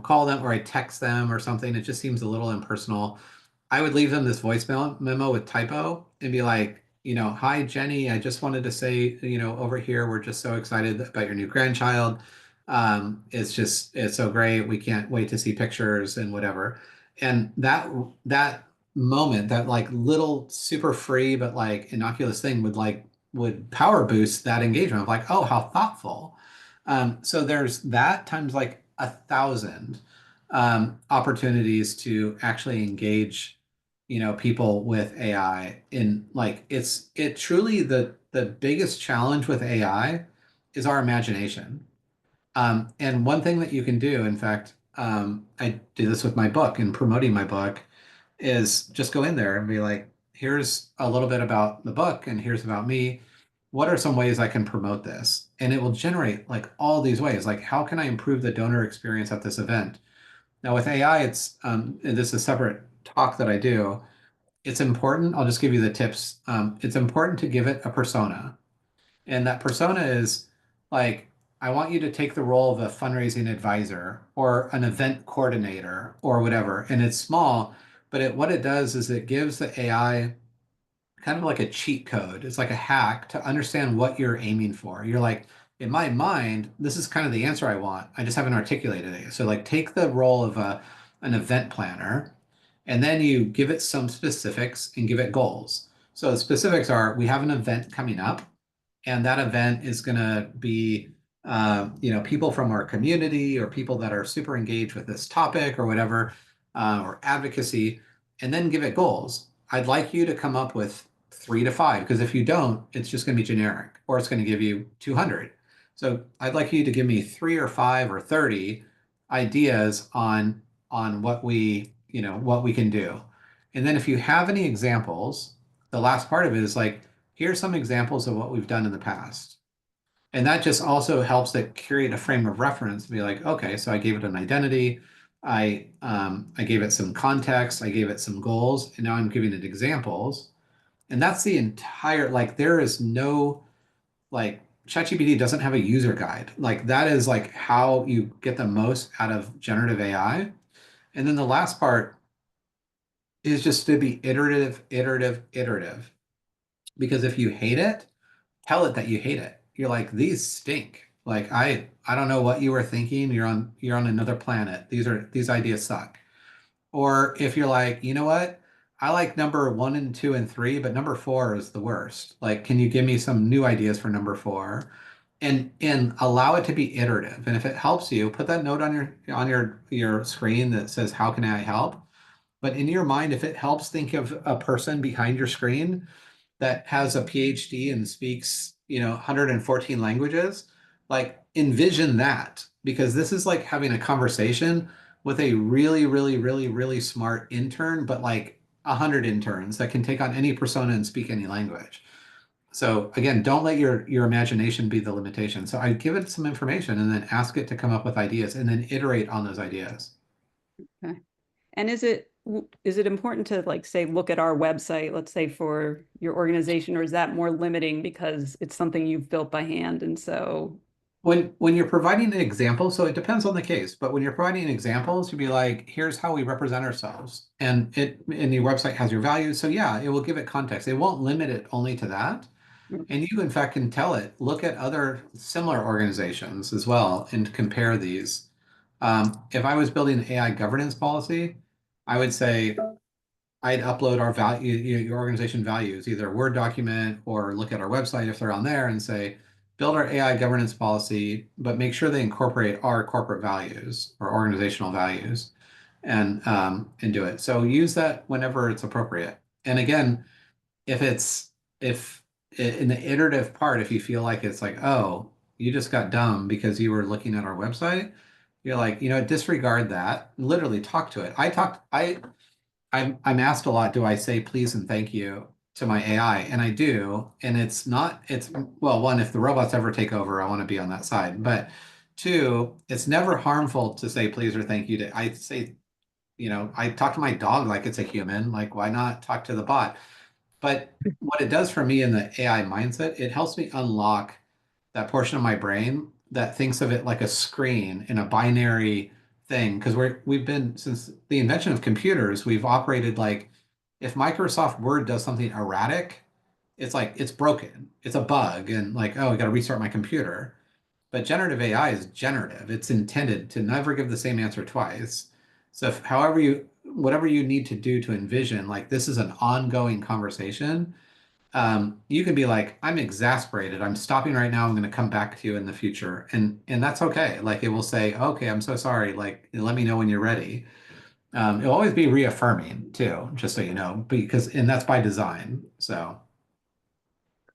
call them or I text them or something. It just seems a little impersonal. I would leave them this voice memo with Typo and be like, hi Jenny, I just wanted to say, over here we're just so excited about your new grandchild. It's so great. We can't wait to see pictures and whatever. And that moment, that like little super free but like innocuous thing would power boost that engagement of like, oh, how thoughtful. So there's that times like 1,000 opportunities to actually engage, people with AI in like it truly the biggest challenge with AI is our imagination. And one thing that you can do, in fact, I do this with my book and promoting my book, is just go in there and be like, here's a little bit about the book and here's about me. What are some ways I can promote this? And it will generate like all these ways. Like, how can I improve the donor experience at this event? Now with AI, this is a separate talk that I do. It's important. I'll just give you the tips. It's important to give it a persona. And that persona is like, I want you to take the role of a fundraising advisor or an event coordinator or whatever. And it's small, but what it does is it gives the AI kind of like a cheat code. It's like a hack to understand what you're aiming for. You're like, in my mind, this is kind of the answer I want. I just haven't articulated it. So like take the role of an event planner and then you give it some specifics and give it goals. So the specifics are, we have an event coming up and that event is going to be people from our community or people that are super engaged with this topic or whatever, or advocacy, and then give it goals. I'd like you to come up with 3 to 5, because if you don't, it's just going to be generic or it's going to give you 200. So I'd like you to give me 3 or 5 or 30 ideas on what we can do. And then if you have any examples, the last part of it is like, here's some examples of what we've done in the past. And that just also helps it create a frame of reference to be like, okay, so I gave it an identity, I gave it some context, I gave it some goals, and now I'm giving it examples. And that's the entire, like, there is no, like, ChatGPT doesn't have a user guide. Like, that is like how you get the most out of generative AI. And then the last part is just to be iterative, iterative, iterative. Because if you hate it, tell it that you hate it. You're like, these stink. Like I don't know what you were thinking. You're on another planet. These ideas suck. Or if you're like, you know what? I like number 1 and 2 and 3, but number 4 is the worst. Like, can you give me some new ideas for number 4? And allow it to be iterative. And if it helps you, put that note on your screen that says, how can I help? But in your mind, if it helps, think of a person behind your screen that has a PhD and speaks, 114 languages, like envision that, because this is like having a conversation with a really, really, really, really smart intern, but like 100 interns that can take on any persona and speak any language. So again, don't let your imagination be the limitation. So I give it some information and then ask it to come up with ideas and then iterate on those ideas. Okay. And is it important to like say, look at our website, let's say for your organization, or is that more limiting because it's something you've built by hand? And so When you're providing an example, so it depends on the case, but when you're providing examples, you'd be like, here's how we represent ourselves. And your website has your values. So yeah, it will give it context. It won't limit it only to that. And you, in fact, can tell it, look at other similar organizations as well and compare these. If I was building an AI governance policy, I would say I'd upload our value, your organization values, either a Word document or look at our website if they're on there and say, build our AI governance policy, but make sure they incorporate our corporate values or organizational values and do it. So use that whenever it's appropriate. And again, if in the iterative part, if you feel like it's like, oh, you just got dumb because you were looking at our website, you're like, disregard that. Literally talk to it. I'm asked a lot, do I say please and thank you to my AI? And I do. And well, one, if the robots ever take over, I want to be on that side. But two, it's never harmful to say please or thank you to, I say, I talk to my dog like it's a human. Like, why not talk to the bot? But what it does for me in the AI mindset, it helps me unlock that portion of my brain that thinks of it like a screen in a binary thing. Because we've been, since the invention of computers, we've operated like if Microsoft Word does something erratic, it's like it's broken. It's a bug, and like, oh, I got to restart my computer. But generative AI is generative. It's intended to never give the same answer twice. So whatever you need to do to envision, like this is an ongoing conversation, you can be like, I'm exasperated. I'm stopping right now. I'm going to come back to you in the future. And that's okay. Like it will say, okay, I'm so sorry. Like, let me know when you're ready. It'll always be reaffirming too, just so you know, and that's by design. So,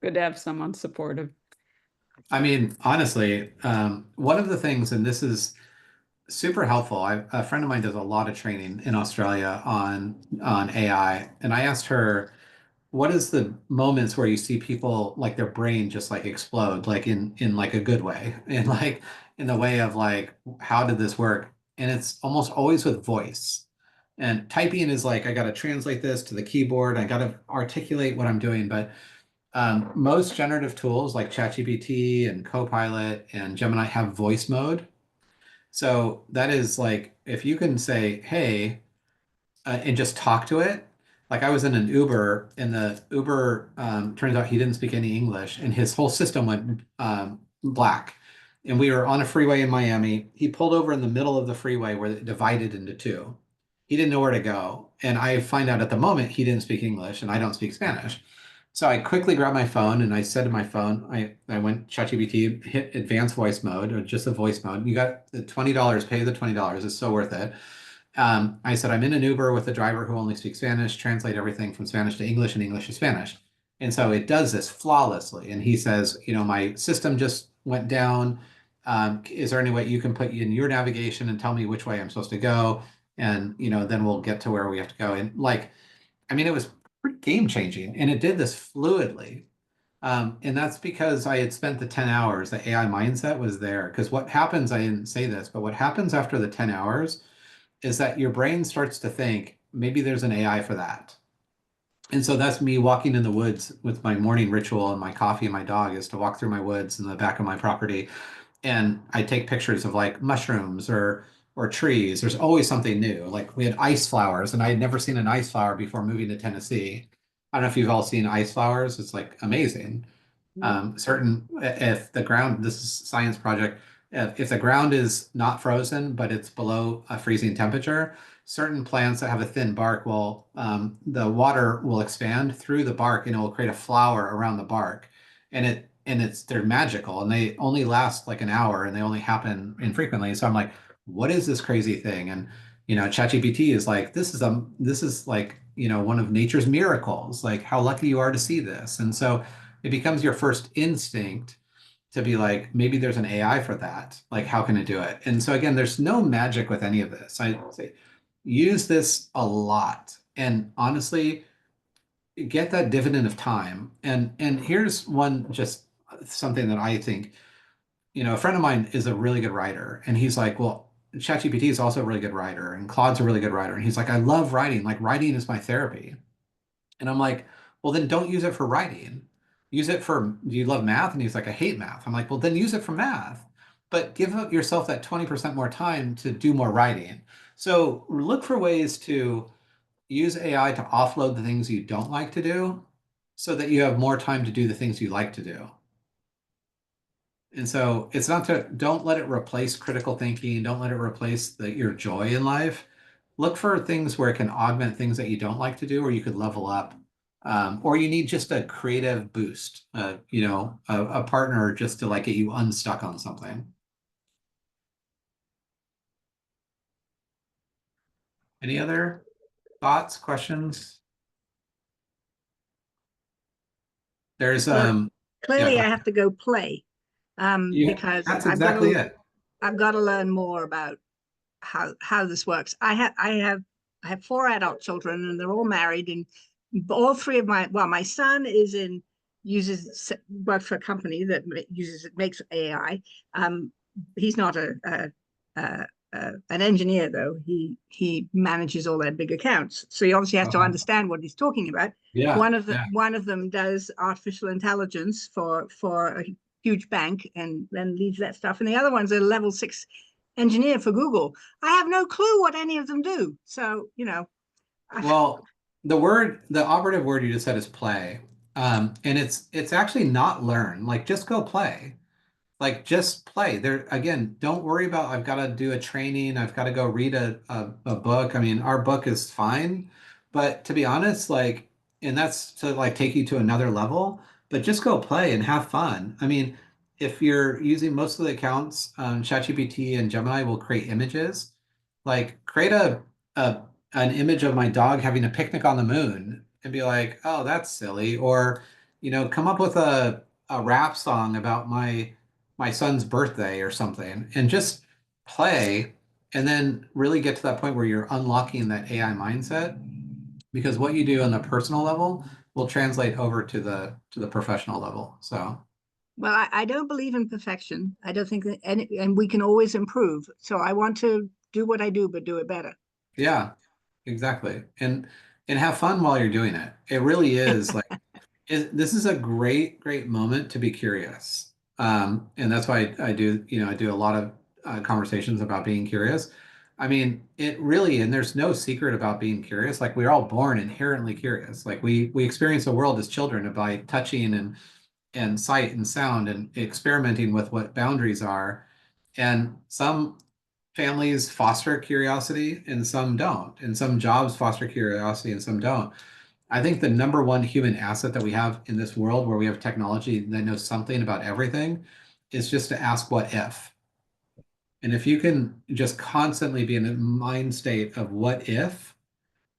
Good to have someone supportive. I mean, honestly, one of the things, and this is super helpful. A friend of mine does a lot of training in Australia on AI, and I asked her, what is the moments where you see people like their brain just like explode, like in like a good way, in like in the way of like, how did this work? And it's almost always with voice. And typing is like, I got to translate this to the keyboard. I got to articulate what I'm doing. But most generative tools like ChatGPT and Copilot and Gemini have voice mode. So that is like, if you can say, hey, and just talk to it. Like I was in an Uber, and the Uber turns out he didn't speak any English, and his whole system went black. And we were on a freeway in Miami. He pulled over in the middle of the freeway where it divided into two. He didn't know where to go. And I find out at the moment he didn't speak English and I don't speak Spanish. So I quickly grabbed my phone and I said to my phone, I went ChatGPT, hit advanced voice mode or just a voice mode. You got the $20, pay the $20. It's so worth it. I said, I'm in an Uber with a driver who only speaks Spanish, translate everything from Spanish to English and English to Spanish. And so it does this flawlessly. And he says, my system just went down. Is there any way you can put in your navigation and tell me which way I'm supposed to go? And, then we'll get to where we have to go. And like, I mean, it was pretty game changing and it did this fluidly. And that's because I had spent the 10 hours, the AI mindset was there. Because what happens, I didn't say this, but what happens after the 10 hours is that your brain starts to think, maybe there's an AI for that. And so that's me walking in the woods with my morning ritual and my coffee and my dog is to walk through my woods in the back of my property. And I take pictures of like mushrooms or trees. There's always something new. Like we had ice flowers, and I had never seen an ice flower before moving to Tennessee. I don't know if you've all seen ice flowers. It's like amazing. If the ground, this is a science project, if the ground is not frozen, but it's below a freezing temperature, certain plants that have a thin bark the water will expand through the bark and it will create a flower around the bark. They're magical and they only last like an hour and they only happen infrequently. So I'm like, what is this crazy thing? And, ChatGPT is like, this is like, one of nature's miracles. Like how lucky you are to see this. And so it becomes your first instinct to be like, maybe there's an AI for that. Like, how can it do it? And so again, there's no magic with any of this. I say use this a lot. And honestly, get that dividend of time. And here's one just something that I think, a friend of mine is a really good writer. And he's like, well, ChatGPT is also a really good writer, and Claude's a really good writer. And he's like, I love writing. Like writing is my therapy. And I'm like, well, then don't use it for writing. Use it for, do you love math? And he's like, I hate math. I'm like, well, then use it for math, but give yourself that 20% more time to do more writing. So look for ways to use AI to offload the things you don't like to do so that you have more time to do the things you like to do. And so it's not to, don't let it replace critical thinking. Don't let it replace your joy in life. Look for things where it can augment things that you don't like to do, or you could level up. Or you need just a creative boost, a partner just to like get you unstuck on something. Any other thoughts, questions? There's Well, clearly yeah, I have to go play because that's exactly it. I've got to learn more about how this works. I have 4 adult children, and they're all married, and all 3 of my son works for a company that makes AI. He's not an engineer though. He manages all their big accounts, so he obviously has to understand what he's talking about. Yeah. One of them does artificial intelligence for a huge bank, and then leads that stuff, and the other one's a level 6 engineer for Google. I have no clue what any of them do. So, Well, the operative word you just said is play. And it's actually not learn. Like just go play. Like just play. There again, don't worry about I've got to do a training, I've got to go read a book. I mean, our book is fine, but to be honest, like, and that's to like take you to another level, but just go play and have fun. I mean, if you're using most of the accounts, ChatGPT and Gemini will create images. Like create a an image of my dog having a picnic on the moon and be like, oh, that's silly. Or, come up with a rap song about my son's birthday or something and just play and then really get to that point where you're unlocking that AI mindset because what you do on the personal level will translate over to the professional level. So well, I don't believe in perfection. I don't think that, and we can always improve. So I want to do what I do, but do it better. yeah, exactly. And have fun while you're doing it. It really is like this is a great moment to be curious. And that's why I do, I do a lot of conversations about being curious. I mean, it really, and there's no secret about being curious. Like we're all born inherently curious. Like we experience the world as children by touching and sight and sound and experimenting with what boundaries are. And some families foster curiosity and some don't. And some jobs foster curiosity and some don't. I think the number one human asset that we have in this world where we have technology that knows something about everything is just to ask what if. And if you can just constantly be in a mind state of what if,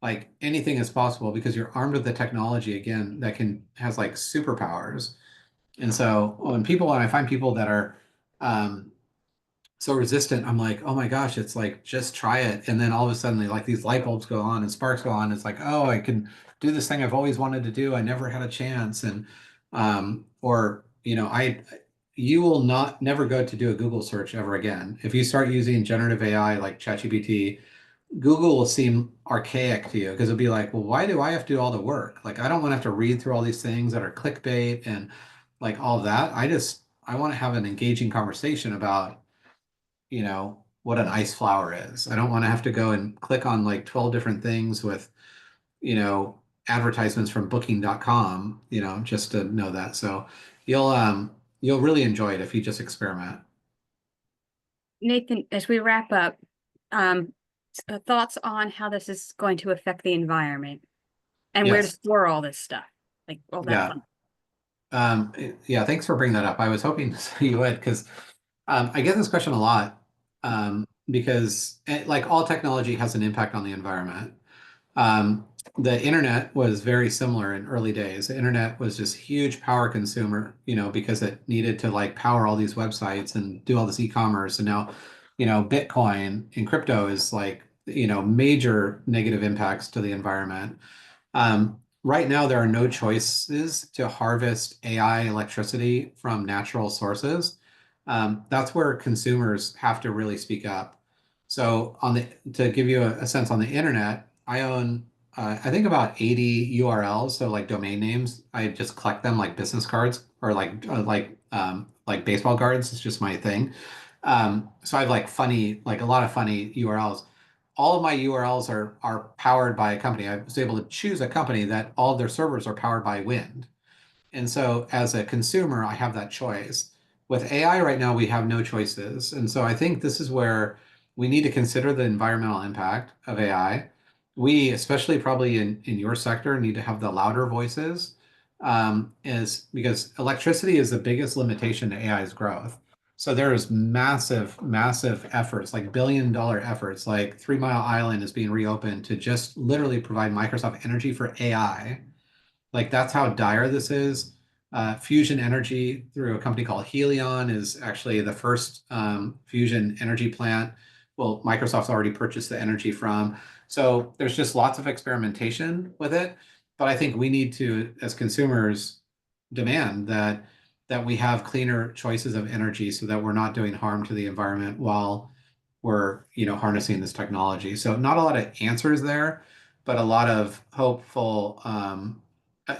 like anything is possible because you're armed with the technology again that has like superpowers. And so when I find people that are um, so resistant, I'm like, oh my gosh, it's like just try it. And then all of a sudden, like these light bulbs go on and sparks go on. It's like, oh, I can do this thing I've always wanted to do. I never had a chance. And or you will not never go to do a Google search ever again. If you start using generative AI like ChatGPT, Google will seem archaic to you because it'll be like, well, why do I have to do all the work? Like, I don't want to have to read through all these things that are clickbait and like all that. I want to have an engaging conversation about what an ice flower is. I don't want to have to go and click on like 12 different things with, advertisements from booking.com, just to know that. So you'll really enjoy it if you just experiment. Nathan, as we wrap up, thoughts on how this is going to affect the environment and where to Yes. store all this stuff, like all that Yeah. fun. Yeah, thanks for bringing that up. I was hoping you would, because I get this question a lot, because like all technology has an impact on the environment. Um, the internet was very similar in early days. The internet was just huge power consumer, because it needed to like power all these websites and do all this e-commerce. And now, Bitcoin and crypto is like, major negative impacts to the environment. Right now, there are no choices to harvest AI electricity from natural sources. That's where consumers have to really speak up. So to give you a sense on the internet, I own I think about 80 URLs, so like domain names. I just collect them like business cards or like baseball cards. It's just my thing. So I have like a lot of funny URLs. All of my URLs are powered by a company. I was able to choose a company that all of their servers are powered by wind. And so as a consumer, I have that choice. With AI right now, we have no choices. And so I think this is where we need to consider the environmental impact of AI. We, especially probably in your sector, need to have the louder voices, is because electricity is the biggest limitation to AI's growth. So there's massive, massive efforts, like billion-dollar efforts, like 3 Mile Island is being reopened to just literally provide Microsoft energy for AI. Like that's how dire this is. Fusion energy through a company called Helion is actually the first fusion energy plant. Well, Microsoft's already purchased the energy from. So there's just lots of experimentation with it. But I think we need to, as consumers, demand that we have cleaner choices of energy so that we're not doing harm to the environment while we're, harnessing this technology. So not a lot of answers there, but a lot of hopeful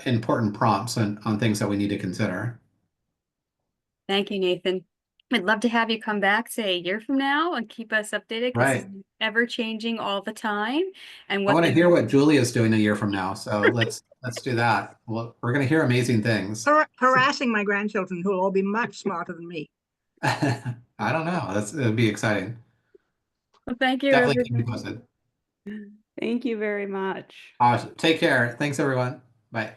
important prompts on things that we need to consider. Thank you, Nathan. I'd love to have you come back, say, a year from now and keep us updated because Right. it's ever changing all the time. And I what want to the hear what Julia's doing a year from now. So let's do that. Well, we're going to hear amazing things. Harassing my grandchildren who will all be much smarter than me. I don't know. It'd be exciting. Well, thank you, Definitely keep me everybody. posted. Thank you very much. Awesome. Take care. Thanks, everyone. Bye.